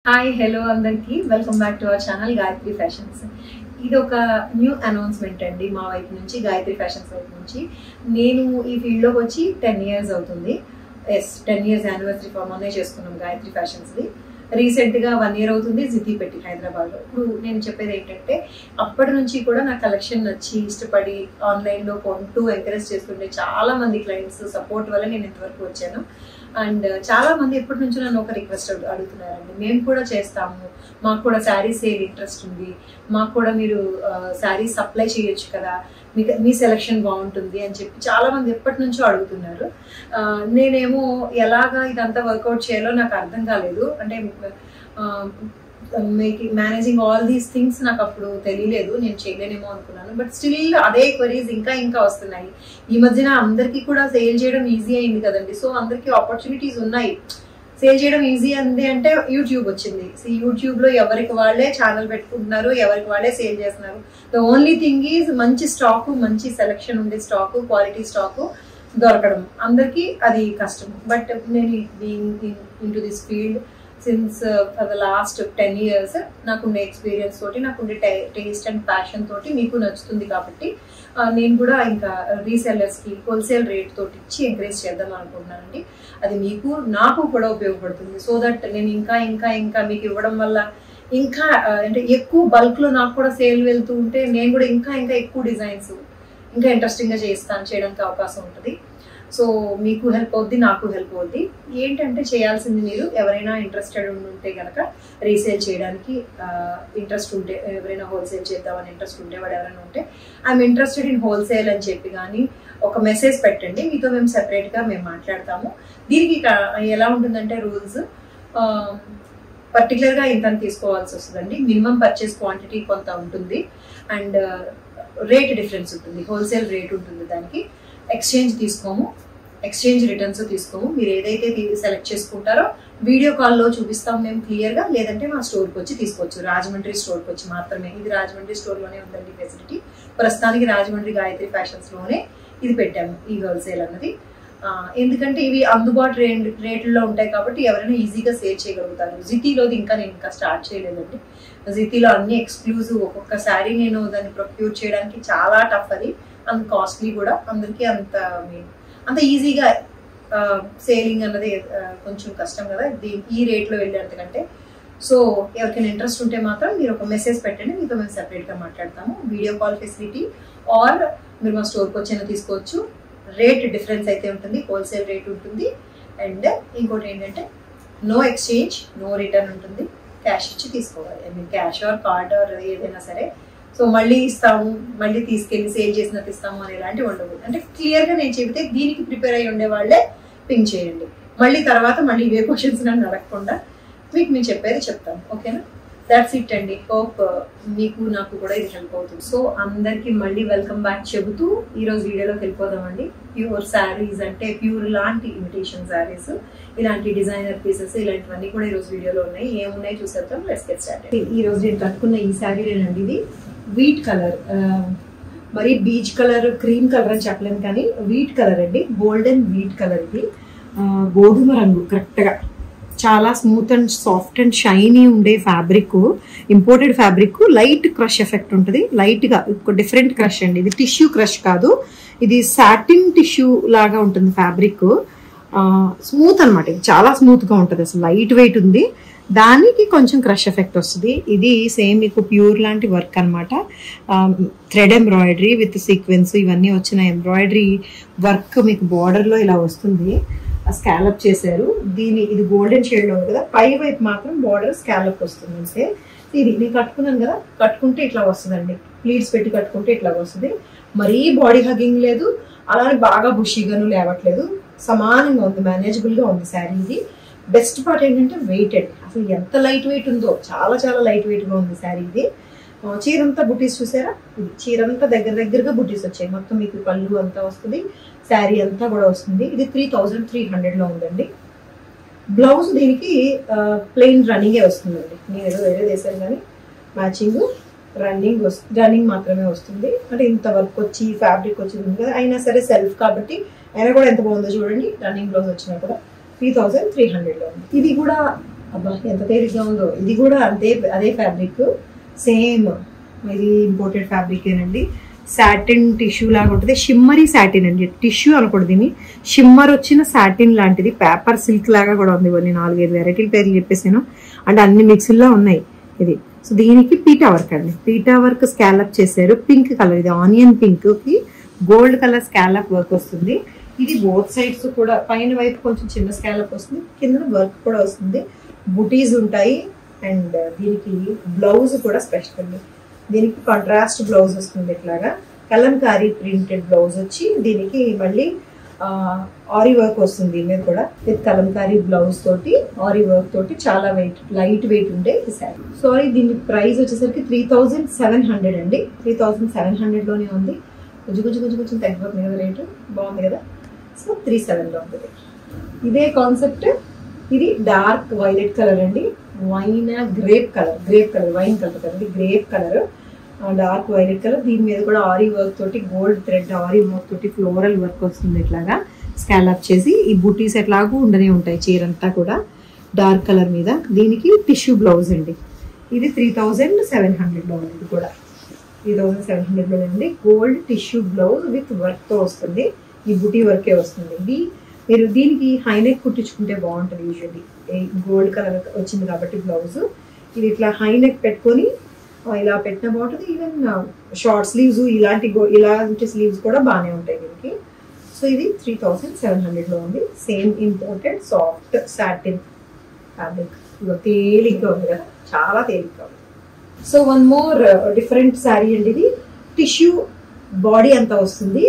Hi hello అందరికి welcome back to our channel Gayatri fashions. ఇది ఒక న్యూ అనౌన్స్మెంట్ అండి మా వైపు నుంచి, గాయత్రి ఫ్యాషన్స్ వైపు నుంచి. నేను ఈ ఫీల్డ్లోకి వచ్చి 10 years అవుతుంది. 10 years యానివర్సరీ మొన్నే చేసుకున్నాం గాయత్రి ఫ్యాషన్స్ది. రీసెంట్గా 1 year అవుతుంది జితి పెట్టి హైదరాబాద్లో. ఇప్పుడు నేను చెప్పేది ఏంటంటే, అప్పటి నుంచి కూడా నా కలెక్షన్ నచ్చి ఇష్టపడి ఆన్లైన్లో కొంటూ ఎంకరేజ్ చేస్తుంటే చాలా మంది క్లయింట్స్ సపోర్ట్ వల్ల నేను ఇంతవరకు వచ్చాను. అండ్ చాలా మంది ఎప్పటి నుంచో నన్ను ఒక రిక్వెస్ట్ అడుగుతున్నారండి, మేము కూడా చేస్తాము, మాకు కూడా శారీస్ సేల్ ఇంట్రెస్ట్ ఉంది, మాకు కూడా మీరు శారీస్ సప్లై చేయొచ్చు కదా, మీ సెలెక్షన్ బాగుంటుంది అని చెప్పి చాలా మంది ఎప్పటి నుంచో అడుగుతున్నారు. నేనేమో ఎలాగా ఇదంతా వర్కౌట్ చేయాలో నాకు అర్థం కాలేదు. అంటే మేనేజింగ్ ఆల్ దీస్ థింగ్స్ నాకు అప్పుడు తెలియలేదు, నేను చేయలేనేమో అనుకున్నాను. బట్ స్టిల్ అదే క్వరీస్ ఇంకా వస్తున్నాయి. ఈ మధ్యన అందరికీ కూడా సేల్ చేయడం ఈజీ అయింది కదండి. సో అందరికీ ఆపర్చునిటీస్ ఉన్నాయి. సేల్ చేయడం ఈజీ అంది అంటే యూట్యూబ్ వచ్చింది. యూట్యూబ్ లో ఎవరికి వాళ్ళే ఛానల్ పెట్టుకుంటున్నారు, ఎవరికి వాళ్ళే సేల్ చేస్తున్నారు. ద ఓన్లీ థింగ్ ఈజ్ మంచి స్టాక్, మంచి సెలెక్షన్ ఉండే స్టాక్, క్వాలిటీ స్టాక్ దొరకడం అందరికీ అది కష్టం. బట్ నేను into this field since for the last 10 years నాకుండే ఎక్స్పీరియన్స్ తోటి, నాకుండే టేస్ట్ అండ్ ప్యాషన్ తోటి మీకు నచ్చుతుంది కాబట్టి నేను కూడా ఇంకా రీసెల్లర్స్కి హోల్సేల్ రేట్ తోటి ఇచ్చి ఎంకరేజ్ చేద్దాం అనుకుంటున్నానండి. అది మీకు నాకు కూడా ఉపయోగపడుతుంది. సో దట్ నేను ఇంకా మీకు ఇవ్వడం వల్ల ఇంకా అంటే ఎక్కువ బల్క్లో నాకు కూడా సేల్ వెళ్తూ ఉంటే నేను కూడా ఇంకా ఎక్కువ డిజైన్స్ ఇంకా ఇంట్రెస్టింగ్గా చేయడానికి అవకాశం ఉంటుంది. సో మీకు హెల్ప్ అవుద్ది, నాకు హెల్ప్ అవుద్ది. ఏంటంటే చేయాల్సింది, మీరు ఎవరైనా ఇంట్రెస్టెడ్ ఉంటే కనుక రీసేల్ చేయడానికి ఇంట్రెస్ట్ ఉంటే, ఎవరైనా హోల్సేల్ చేద్దామని ఇంట్రెస్ట్ ఉంటే, వాడు ఎవరైనా ఉంటే ఐఎమ్ ఇంట్రెస్టెడ్ ఇన్ హోల్సేల్ అని చెప్పి కానీ ఒక మెసేజ్ పెట్టండి. మీతో మేము సెపరేట్గా మాట్లాడతాము. దీనికి ఎలా ఉంటుందంటే రూల్స్ పర్టికులర్గా ఇంత తీసుకోవాల్సి వస్తుందండి. మినిమం పర్చేస్ క్వాంటిటీ కొంత ఉంటుంది అండ్ రేట్ డిఫరెన్స్ ఉంటుంది, హోల్సేల్ రేట్ ఉంటుంది. దానికి ఎక్స్చేంజ్ తీసుకోము, ఎక్స్చేంజ్ రిటర్న్స్ తీసుకోము. మీరు ఏదైతే సెలెక్ట్ చేసుకుంటారో వీడియో కాల్లో చూపిస్తాం మేము క్లియర్గా, లేదంటే మా స్టోర్కి వచ్చి తీసుకోవచ్చు, రాజమండ్రి స్టోర్కి వచ్చి మాత్రమే. ఇది రాజమండ్రి స్టోర్లోనే ఉందండి ఫెసిలిటీ. ప్రస్తుతానికి రాజమండ్రి గాయత్రి ఫ్యాషన్స్లోనే ఇది పెట్టాము, ఈ హోల్సేల్ అన్నది. ఎందుకంటే ఇవి అందుబాటు రేట్లలో ఉంటాయి కాబట్టి ఎవరైనా ఈజీగా సేల్ చేయగలుగుతారు. జితిలోది నేను ఇంకా స్టార్ట్ చేయలేదండి. జితిలో అన్ని ఎక్స్క్లూజివ్, ఒక్కొక్క శారీ నేను దాన్ని ప్రొక్యూర్ చేయడానికి చాలా టఫ్, అది అంత కాస్ట్లీ కూడా. అందరికీ అంత ఈజీగా సేలింగ్ అన్నది కొంచెం కష్టం కదా ఈ రేట్లో వెళ్ళేంతకంటే. సో ఎవరికైనా ఇంట్రెస్ట్ ఉంటే మాత్రం మీరు ఒక మెసేజ్ పెట్టండి, మీతో మేము సెపరేట్గా మాట్లాడతాము. వీడియో కాల్ ఫెసిలిటీ ఆర్ మీరు మా స్టోర్కి వచ్చైనా తీసుకోవచ్చు. రేట్ డిఫరెన్స్ అయితే ఉంటుంది, హోల్సేల్ రేట్ ఉంటుంది. అండ్ ఇంకోటి ఏంటంటే నో ఎక్స్చేంజ్, నో రిటర్న్ ఉంటుంది. క్యాష్ ఇచ్చి తీసుకోవాలి. I mean cash or card or ఏదైనా సరే. సో మళ్ళీ ఇస్తాము, మళ్ళీ తీసుకెళ్ళి సేల్ చేసినట్టు ఇస్తాము అని ఇలాంటివి ఉండవు. అంటే క్లియర్గా నేను చెబితే దీనికి ప్రిపేర్ అయ్యి ఉండే వాళ్ళే పింక్ చేయండి. మళ్ళీ ఇవే క్వశ్చన్స్ నన్ను అడగకుండా మీకు నేను చెప్పేది చెప్తాను. ఓకేనా? దాట్స్ ఇట్ అండి. హోప్ మీకు నాకు కూడా ఇది హెల్ప్ అవుతుంది. సో అందరికీ మళ్ళీ వెల్కమ్ బ్యాక్ చెబుతూ ఈరోజు వీడియోలోకి వెళ్ళిపోదామండి. ప్యూర్ శారీస్ అంటే ప్యూర్ లాంటి ఇమిటేషన్ శారీస్, ఇలాంటి డిజైనర్ పీసెస్, ఇలాంటివన్నీ కూడా ఈరోజు వీడియోలో ఉన్నాయి. ఏమున్నాయి చూసేద్దాం. Let's get started. ఈ రోజు నేను కట్టుకున్న ఈ శారీలేనండి. ఇది వీట్ కలర్, మరి బీచ్ కలర్, క్రీమ్ కలర్ అని చెప్పలేను కానీ వీట్ కలర్ అండి, గోల్డెన్ వీట్ కలర్. ఇది గోధుమ రంగు కరెక్ట్గా, చాలా smooth and soft and shiny ఉండే fabric, imported fabric. Light crush effect ఉంటుంది, లైట్గా ఒక డిఫరెంట్ క్రష్ అండి. ఇది టిష్యూ క్రష్ కాదు, ఇది సాటిన్ టిష్యూ లాగా ఉంటుంది ఫ్యాబ్రిక్. స్మూత్ అనమాట, ఇది చాలా స్మూత్గా ఉంటుంది, అసలు లైట్ వెయిట్ ఉంది. దానికి కొంచెం క్రష్ ఎఫెక్ట్ వస్తుంది. ఇది సేమ్ మీకు ప్యూర్ లాంటి వర్క్ అనమాట. థ్రెడ్ ఎంబ్రాయిడరీ విత్ సీక్వెన్స్ ఇవన్నీ వచ్చిన ఎంబ్రాయిడరీ వర్క్ మీకు బార్డర్లో ఇలా వస్తుంది. స్కాలప్ చేశారు. ఇది గోల్డెన్ షేడ్లో ఉంది కదా, పై వైపు మాత్రం బార్డర్ స్కాలప్ వస్తుంది. అంటే ఇది నేను కట్టుకున్నాను కదా, కట్టుకుంటే ఇట్లా వస్తుందండి. ప్లీట్స్ పెట్టి కట్టుకుంటే ఇట్లా వస్తుంది. మరీ బాడీ హగ్గింగ్ లేదు, అలానే బాగా బుషీగాను లేవట్లేదు, సమానంగా ఉంది, మేనేజబుల్గా ఉంది శారీ. ఇది బెస్ట్ పార్ట్ ఏంటంటే వెయిటెడ్, అసలు ఎంత లైట్ వెయిట్ ఉందో, చాలా లైట్ వెయిట్గా ఉంది శారీ. ఇది చీరంతా బుటీస్ చూసారా, ఇది చీరంతా దగ్గరగా బుటీస్ వచ్చాయి. మొత్తం మీకు పళ్ళు అంతా వస్తుంది, శారీ అంతా కూడా వస్తుంది. ఇది 3300లో ఉందండి. బ్లౌజ్ దీనికి ప్లెయిన్ రన్నింగే వస్తుందండి. నేను ఏదో వేరే చేశాను కానీ మ్యాచింగ్ రన్నింగ్ మాత్రమే వస్తుంది. అంటే ఇంత వర్క్ వచ్చి ఫ్యాబ్రిక్ వచ్చి ఉంది కదా, అయినా సరే సెల్ఫ్ కాబట్టి అయినా కూడా ఎంత బాగుందో చూడండి. రన్నింగ్ బ్లౌజ్ వచ్చినా కూడా 3300లో ఉంది. ఇది కూడా అబ్బా ఎంత తేలిగ్గా ఉందో. ఇది కూడా అదే ఫ్యాబ్రిక్, సేమ్. ఇది ఇంపోర్టెడ్ ఫ్యాబ్రికేనండి. సాటిన్ టిష్యూ లాగా ఉంటుంది. షిమ్మరీ సాటిన్ అండి, టిష్యూ అనకూడదు దీన్ని. షిమ్మర్ వచ్చిన సాటిన్ లాంటిది. పేపర్ సిల్క్ లాగా కూడా ఉంది. కొన్ని 4-5 వెరైటీల పేర్లు చెప్పేసాను, అంటే అన్ని మిక్స్లో ఉన్నాయి ఇది. సో దీనికి పీటా వర్క్ అండి, పీటా వర్క్ స్కాలప్ చేశారు. పింక్ కలర్, ఇది ఆనియన్ పింక్ కి గోల్డ్ కలర్ స్కాలప్ వర్క్ వస్తుంది. ఇది బోత్ సైడ్స్ కూడా, పైన వైపు కొంచెం చిన్న స్కాలప్ వస్తుంది, కింద వర్క్ కూడా వస్తుంది. బుటీస్ ఉంటాయి. అండ్ దీనికి బ్లౌజ్ కూడా స్పెషల్ అండి. దీనికి కాంట్రాస్ట్ బ్లౌజ్ వస్తుంది. ఇట్లాగా కలంకారీ ప్రింటెడ్ బ్లౌజ్ వచ్చి దీనికి మళ్ళీ ఆరీ వర్క్ వస్తుంది. దీని మీద కూడా విత్ కలంకారీ బ్లౌజ్ తోటి ఆరీ వర్క్ తోటి చాలా లైట్ వెయిట్ ఉండే ఈ శారీ. సారీ, దీని ప్రైస్ వచ్చేసరికి 3700 అండి. 3700 లోనే ఉంది. కొంచెం తగ్గిపోతుంది కదా రేటు. బాగుంది కదా. సో 3700 లో ఉంటుంది. ఇదే కాన్సెప్ట్. ఇది డార్క్ వైలెట్ కలర్ అండి. గ్రేప్ కలర్ వైన్ కలర్ కదండి, grape colour, dark violet colour. దీని మీద కూడా ఆరీ వర్క్ తోటి, గోల్డ్ థ్రెడ్ ఆరీ వర్క్ తోటి ఫ్లోరల్ వర్క్ వస్తుంది. ఇట్లాగా స్కాలప్ చేసి ఈ బుటీస్ ఎట్లాగూ ఉండనే ఉంటాయి చీరంతా కూడా డార్క్ కలర్ మీద. దీనికి టిష్యూ బ్లౌజ్ అండి. ఇది 3700 లో ఉంది. ఇది కూడా 3700 లో ఉంది. Gold tissue blouse with work తో వస్తుంది. ఈ బుటీ వర్కే వస్తుంది. ఇది మీరు దీనికి హైనెక్ కుట్టించుకుంటే బాగుంటుంది. యూజువల్లీ గోల్డ్ కలర్ వచ్చింది కాబట్టి బ్లౌజ్ ఇది ఇట్లా హైనెక్ పెట్టుకొని ఇలా పెట్టినా బాగుంటుంది. ఈవెన్ షార్ట్ స్లీవ్స్ ఇలాంటి స్లీవ్స్ కూడా బాగానే ఉంటాయి దీనికి. సో ఇది 3700 లో ఉంది. Same imported soft satin fabric. తేలిగ్గా ఉంది కదా, చాలా తేలిగ్గా ఉంది. So one more different sari అండి. ఇది టిష్యూ బాడీ అంతా వస్తుంది.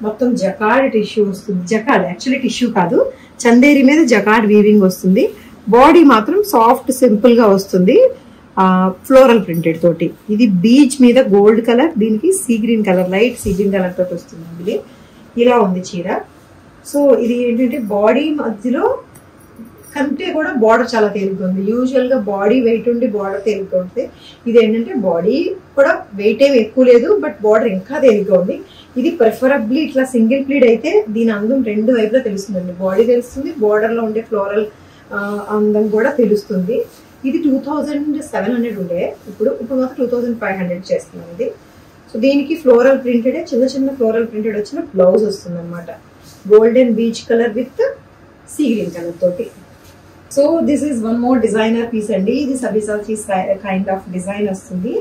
మొత్తం జకార్డ్ టిష్యూ వస్తుంది. జకార్డ్ యాక్చువల్లీ టిష్యూ కాదు, చందేరి మీద జకార్డ్ వీవింగ్ వస్తుంది. బాడీ మాత్రం సాఫ్ట్ సింపుల్ గా వస్తుంది, ఫ్లోరల్ ప్రింటెడ్ తోటి. ఇది బీచ్ మీద గోల్డ్ కలర్, దీనికి see green colour, light sea green colour తోటి వస్తుంది. ఇది ఇలా ఉంది చీర. సో ఇది ఏంటంటే బాడీ మధ్యలో కంటే కూడా బార్డర్ చాలా తేలిగ్గా ఉంది. యూజువల్ గా బాడీ వెయిట్ ఉండి బార్డర్ తేలిగ్గా ఉంటుంది. ఇది ఏంటంటే బాడీ కూడా వెయిట్ ఏమి ఎక్కువ లేదు, బట్ బార్డర్ ఇంకా తేలిగ్గా ఉంది. ఇది ప్రిఫరబ్లీ ఇట్లా సింగిల్ ప్లీడ్ అయితే దీని అందం రెండు వైపులా తెలుస్తుందండి. బాడీ తెలుస్తుంది, బార్డర్ లో ఉండే ఫ్లోరల్ అందం కూడా తెలుస్తుంది. ఇది 2700 ఉండే, ఇప్పుడు మాత్రం 2500 చేస్తున్నాం ఇది. సో దీనికి ఫ్లోరల్ ప్రింటెడ్, చిన్న ఫ్లోరల్ ప్రింటెడ్ వచ్చిన బ్లౌజ్ వస్తుంది అనమాట. Golden beach colour with sea green colour తోటి. So this is one more designer piece అండి. ఇది సబిసాచి కైండ్ ఆఫ్ డిజైన్ వస్తుంది.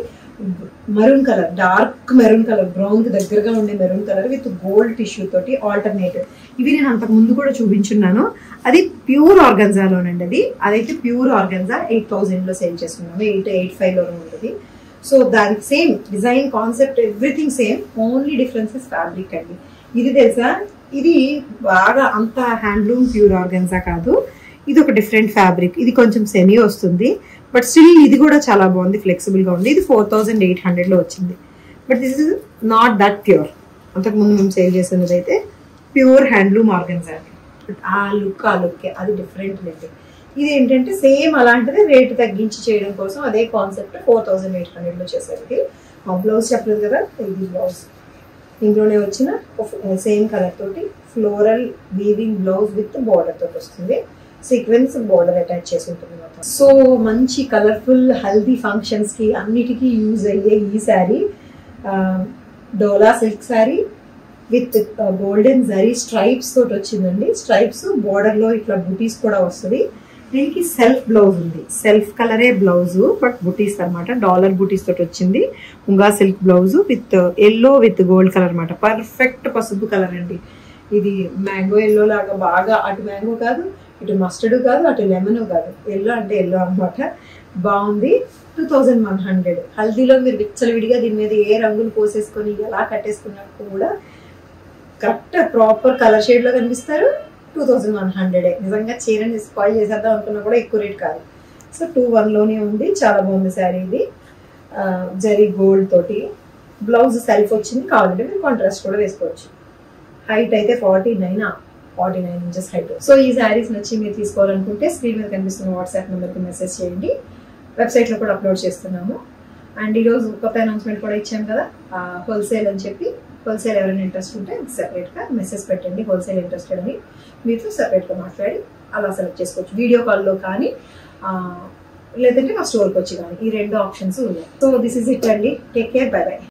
Maroon colour, dark maroon colour, brown కి దగ్గరగా ఉండే maroon colour with gold tissue తోటి ఆల్టర్నేటివ్. ఇవి నేను అంతకు ముందు కూడా చూపించున్నాను. అది ప్యూర్ ఆర్గన్జాలోనండి. అదైతే ప్యూర్ ఆర్గన్జా 8000 లో సేల్ చేస్తున్నాము. 885 లోనే ఉంటుంది. సో దానికి same design, concept, everything same, only differences fabric అండి. ఇది తెలుసా, ఇది బాగా అంత హ్యాండ్లూమ్ ప్యూర్ ఆర్గన్జా కాదు. ఇది ఒక డిఫరెంట్ ఫ్యాబ్రిక్. ఇది కొంచెం సెమీ వస్తుంది, బట్ స్టిల్ ఇది కూడా చాలా బాగుంది, ఫ్లెక్సిబుల్ గా ఉంది. ఇది 4800 లో వచ్చింది. But this is not that pure. అంతకుముందు మేము సేల్ చేసినది అయితే ప్యూర్ హ్యాండ్లూమ్ ఆర్గన్జా. బట్ ఆ లుక్ అది డిఫరెంట్ లేదు. ఇది ఏంటంటే సేమ్ అలాంటిది రేటు తగ్గించి చేయడం కోసం అదే కాన్సెప్ట్ 4800 లో చేశారు. ఇది బ్లౌజ్ చెప్పలేదు కదా, ఇది బ్లౌజ్ ఇందులోనే వచ్చిన సేమ్ కలర్ తోటి floral weaving blouse with border తోటి వస్తుంది. సీక్వెన్స్ బార్డర్ అటాచ్ చేసి ఉంటుంది మొత్తం. సో మంచి కలర్ఫుల్ హల్దీ ఫంక్షన్స్ కి అన్నిటికీ యూజ్ అయ్యే ఈ sari dola silk sari with golden zari stripes తోటి వచ్చిందండి. స్ట్రైప్స్ బార్డర్ లో ఇట్లా బుటీస్ కూడా వస్తుంది. దీనికి సెల్ఫ్ బ్లౌజ్ ఉంది, సెల్ఫ్ కలరే బ్లౌజ్ బట్ బుటీస్ అనమాట, డాలర్ బుటీస్ తోటి వచ్చింది. Munga silk blouse with yellow with gold colour అనమాట. పర్ఫెక్ట్ పసుపు కలర్ అండి. ఇది మ్యాంగో ఎల్లో లాగా బాగా, అటు మ్యాంగో కాదు, ఇటు మస్టర్డ్ కాదు, అటు లెమన్ కాదు, ఎల్లో అంటే ఎల్లో అనమాట. బాగుంది. 2100. హల్దీలో మీరు విచ్చలవిడిగా దీని మీద ఏ రంగులు పోసేసుకొని ఎలా కట్టేసుకున్నా కూడా కరెక్ట్ ప్రాపర్ కలర్ షేడ్ లో కనిపిస్తారు. 2100. నిజంగా చీరని స్పాయిల్ చేసేద్దాం అనుకున్నా కూడా ఎక్కువ రేట్ కాదు. సో 21 లోనే ఉంది. చాలా బాగుంది శారీ. ఇది జరీ గోల్డ్ తోటి బ్లౌజ్ సెల్ఫ్ వచ్చింది. కావాలంటే మీరు కాంట్రాస్ట్ కూడా వేసుకోవచ్చు. హైట్ అయితే 49 ఇంచెస్ హైట్. సో ఈ శారీస్ నచ్చి మీరు తీసుకోవాలనుకుంటే స్క్రీన్ మీద కనిపిస్తున్న వాట్సాప్ నెంబర్కి మెసేజ్ చేయండి. వెబ్సైట్లో కూడా అప్లోడ్ చేస్తున్నాము. అండ్ ఈరోజు కొత్త అనౌన్స్మెంట్ కూడా ఇచ్చాం కదా, హోల్సేల్ అని చెప్పి. హోల్సేల్ ఎవరైనా ఇంట్రెస్ట్ ఉంటే సెపరేట్గా మెసేజ్ పెట్టండి. హోల్సేల్ ఇంట్రెస్టెడ్ అని మీతో సెపరేట్గా మాట్లాడి అలా సెలెక్ట్ చేసుకోవచ్చు. వీడియో కాల్లో కానీ లేదంటే మా స్టోర్కి వచ్చి కానీ, ఈ 2 ఆప్షన్స్ ఉన్నాయి. సో దిస్ ఇస్ ఇట్ అండి. Take care, by by.